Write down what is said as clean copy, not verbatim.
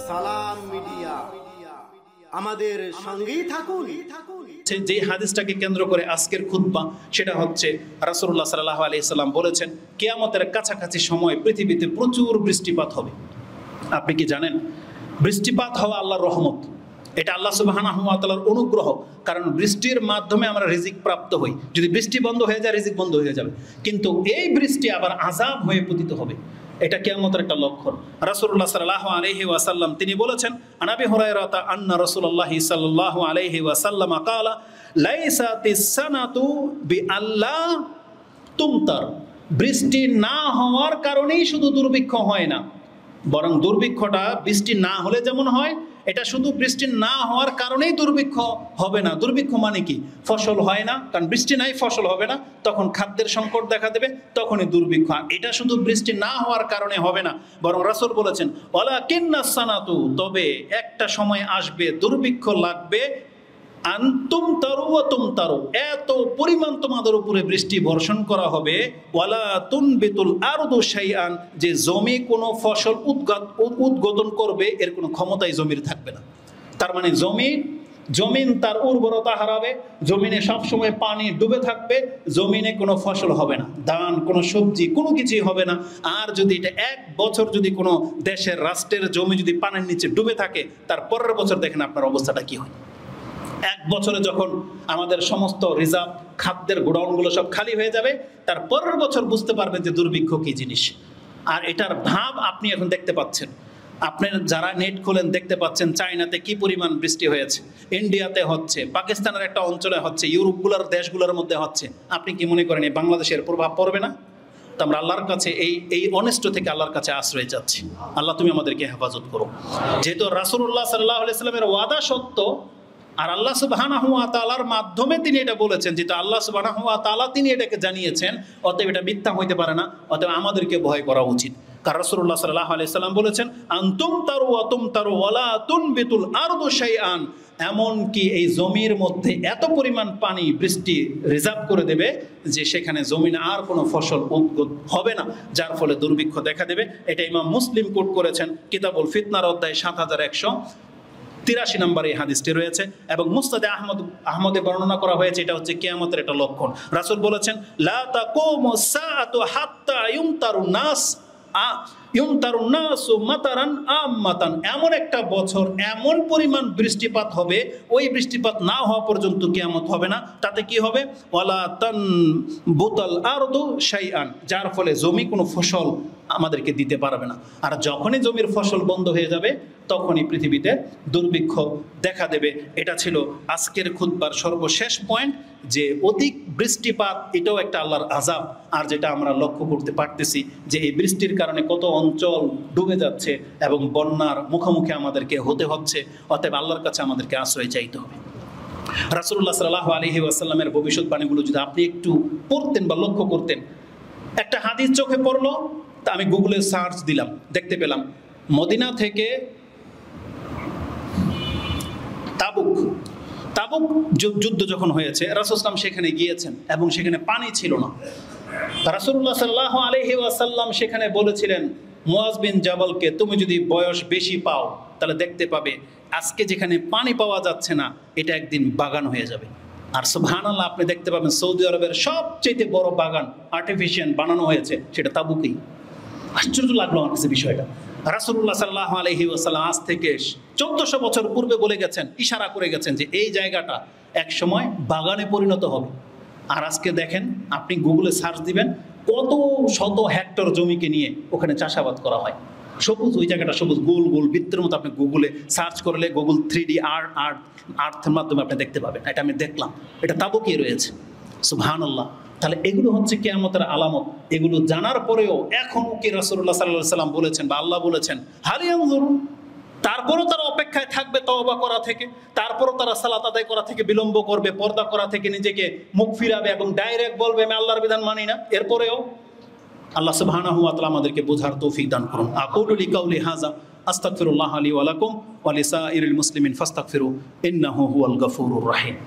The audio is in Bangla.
সালাম মিডিয়া আমাদের সঙ্গেই থাকুন। যে হাদিসটাকে কেন্দ্র করে আজকের খুতবা সেটা হচ্ছে রাসূলুল্লাহ সাল্লাল্লাহু আলাইহি সাল্লাম বলেছেন কিয়ামতের কাছাকাছি সময় পৃথিবীতে প্রচুর বৃষ্টিপাত হবে। আপনি কি জানেন বৃষ্টিপাত হওয়া আল্লাহর রহমত, এটা আল্লাহ সুবহানাহু ওয়া তাআলার অনুগ্রহ। কারণ বৃষ্টির মাধ্যমে আমরা রিজিক প্রাপ্ত হই। যদি বৃষ্টি বন্ধ হয়ে যায় রিজিক বন্ধ হয়ে যাবে, কিন্তু এই বৃষ্টি আবার আযাব হয়ে পতিত হবে। এটা কিয়ামতের একটা লক্ষণ। রাসূলুল্লাহ সাল্লাল্লাহু আলাইহি ওয়াসাল্লাম তিনি বলেছেন আনাবি হুরায়রা আন্না রাসূলুল্লাহ সাল্লাল্লাহু আলাইহি ওয়াসাল্লাম ক্বালা লাইসাতিস সানাতু বিআল্লা তুমতার, বৃষ্টি না হওয়ার কারণেই শুধু দুর্ভিক্ষ হয় না, বরং দুর্ভিক্ষটা বৃষ্টি না হলে যেমন হয়, এটা শুধু বৃষ্টি না হওয়ার কারণেই দুর্ভিক্ষ হবে না। দুর্ভিক্ষ মানে কি? ফসল হয় না, কারণ বৃষ্টি নাই ফসল হবে না, তখন খাদ্যের সংকট দেখা দেবে, তখনই দুর্ভিক্ষ। এটা শুধু বৃষ্টি না হওয়ার কারণে হবে না, বরং রাসূল বলেছেন ওয়ালাকিন্নাস সানাতু, তবে একটা সময় আসবে দুর্ভিক্ষ লাগবে, আনতুম তারু ওয়া তুমতারু, এত পরিমাণ তোমাদের উপরে বৃষ্টি বর্ষণ করা হবে, ওয়ালা তুনবিতুল আরদু শাইআন, যে জমি কোনো ফসল উদ্গতন করবে এর কোনো ক্ষমতাই জমির থাকবে না। তার মানে জমিন তার উর্বরতা হারাবে, জমিনে সবসময় পানি ডুবে থাকবে, জমিনে কোনো ফসল হবে না, ধান কোনো সবজি কোনো কিছুই হবে না। আর যদি এটা এক বছর যদি কোনো দেশের রাষ্ট্রের জমি যদি পানির নিচে ডুবে থাকে, তার পরের বছর দেখেন আপনার অবস্থাটা কি হয়। এক বছরে যখন আমাদের সমস্ত রিজার্ভ খাদ্যের গোডাউনগুলো সব খালি হয়ে যাবে, তার পরের বছর বুঝতে পারবেন যে দুর্ভিক্ষ কি জিনিস। আর এটার ভাব আপনি এখন দেখতে পাচ্ছেন, আপনার যারা নেট খোলেন দেখতে পাচ্ছেন চায়নাতে কি পরিমাণ বৃষ্টি হয়েছে, ইন্ডিয়াতে হচ্ছে, পাকিস্তানের একটা অঞ্চলে হচ্ছে, ইউরোপগুলোর দেশগুলোর মধ্যে হচ্ছে। আপনি কি মনে করেন এই বাংলাদেশের প্রভাব পড়বে না? তো আমরা আল্লাহর কাছে এই অনিষ্ট থেকে আল্লাহর কাছে আশ্রয় চাচ্ছি। আল্লাহ তুমি আমাদেরকে হেফাজত করো। যেহেতু রাসূলুল্লাহ সাল্লাল্লাহু আলাইহি সাল্লামের ওয়াদা সত্য, আর আল্লাহ সুবহানাহু ওয়া তাআলার মাধ্যমে তিনি এটা বলেছেন, যেটা আল্লাহ সুবহানাহু ওয়া তাআলা তিনি এটাকে জানিয়েছেন, অতএব এটা মিথ্যা হইতে পারে না, অতএব আমাদেরকে ভয় করা উচিত। কারণ রাসূলুল্লাহ সাল্লাল্লাহু আলাইহি সাল্লাম বলেছেন আনতুম তারু ওয়া তুমতারু ওয়ালা তুনবিতুল আরদু শাইআন, এমন কি এই জমির মধ্যে এত পরিমাণ পানি বৃষ্টি রিজার্ভ করে দেবে যে সেখানে জমিনে আর কোনো ফসল উদ্গত হবে না, যার ফলে দুর্ভিক্ষ দেখা দেবে। এটা ইমাম মুসলিম কোট করেছেন কিতাবুল ফিতনার অধ্যায় 7183 নম্বর এই হাদিসটি রয়েছে, এবং মুসনাদে আহমদে বর্ণনা করা হয়েছে। এটা হচ্ছে কিয়ামতের একটা লক্ষণ। রাসূল বলেছেন লা তাকুমু সাআতু হাত্তা ইউমতারুন নাসু মাতারান আম্মাতান, এমন একটা বছর এমন পরিমাণ বৃষ্টিপাত হবে, ওই বৃষ্টিপাত না হওয়া পর্যন্ত কিয়ামত হবে না। তাতে কি হবে? ওয়ালা তানবুতাল আরদু শাইআন, যার ফলে জমি কোনো ফসল আমাদেরকে দিতে পারবে না। আর যখনই জমির ফসল বন্ধ হয়ে যাবে তখনই পৃথিবীতে দুর্ভিক্ষ দেখা দেবে। এটা ছিল আজকের খুতবার সর্বশেষ পয়েন্ট, যে অধিক বৃষ্টিপাত এটাও একটা আল্লাহর আযাব। আর যেটা আমরা লক্ষ্য করতে পারতেছি যে এই বৃষ্টির কারণে কত অঞ্চল ডুবে যাচ্ছে এবং বন্যার মুখোমুখি আমাদেরকে হতে হচ্ছে। অতএব আল্লাহর কাছে আমাদেরকে আশ্রয় চাইতে হবে। রাসূলুল্লাহ সাল্লাল্লাহু আলাইহি ওয়াসাল্লামের ভবিষ্যৎবাণীগুলো যদি আপনি একটু পড়তেন বা লক্ষ্য করতেন, একটা হাদিস চোখে পড়লো, তা আমি গুগলে সার্চ দিলাম, দেখতে পেলাম মদিনা থেকে তাবুক যুদ্ধ যখন হয়েছে, রাসূল সাল্লাল্লাহু সেখানে গিয়েছেন এবং সেখানে পানি ছিল না। রাসূলুল্লাহ সাল্লাল্লাহু আলাইহি ওয়াসাল্লাম সেখানে বলেছিলেন মুআজ বিন জাবালকে, তুমি যদি বয়স বেশি পাও তাহলে দেখতে পাবে আজকে যেখানে পানি পাওয়া যাচ্ছে না এটা একদিন বাগান হয়ে যাবে। আর সুবহানাল্লাহ, আপনি দেখতে পাবেন সৌদি আরবের সবচেয়ে বড় বাগান আর্টিফিশিয়াল বানানো হয়েছে, সেটা তাবুকেই। আশ্চর্য লাগলো আমার কাছে বিষয়টা। রাসূলুল্লাহ সাল্লাল্লাহু আলাইহি ওয়াসাল্লাম আজ থেকে 1400 বছর পূর্বে বলে গেছেন, ইশারা করে গেছেন যে এই জায়গাটা এক সময় বাগানে পরিণত হবে। আর আজকে দেখেন, আপনি গুগলে সার্চ দিবেন, কত শত হেক্টর জমিকে নিয়ে ওখানে চাষাবাদ করা হয়, সবুজ, ওই জায়গাটা সবুজ, গোল গোল বৃত্তের মতো। আপনি গুগলে সার্চ করলে গুগল 3D আর্থের মাধ্যমে আপনি দেখতে পাবেন। এটা আমি দেখলাম, এটা তাবুকে রয়েছে। সুবহানাল্লাহ। তাহলে এগুলো হচ্ছে কিয়ামতের আলামত। এগুলো জানার পরেও এখনও কি রাসূলুল্লাহ সাল্লাল্লাহু আলাইহি ওয়াসাল্লাম বলেছেন বা আল্লাহ বলেছেন হাল ইয়ানজুরুন, তারপরও তারা অপেক্ষায় থাকবে তওবা করা থেকে, তারপরও তারা সালাত আদায় করা থেকে বিলম্ব করবে, পর্দা করা থেকে নিজেকে মুখ ফিরাবে এবং ডাইরেক্ট বলবে আমি আল্লাহর বিধান মানি না। এরপরেও আল্লাহ সুবহানাহু ওয়া তাআলা আমাদেরকে বোঝার তৌফিক দান করুন। আকুলু লিকাউলি হাযা আস্তাগফিরুল্লাহ লি ওয়া লাকুম ওয়া লিসাইরিল মুসলিমিন ফাস্তাগফিরু ইন্নাহু হুয়াল গফুরুর রহিম।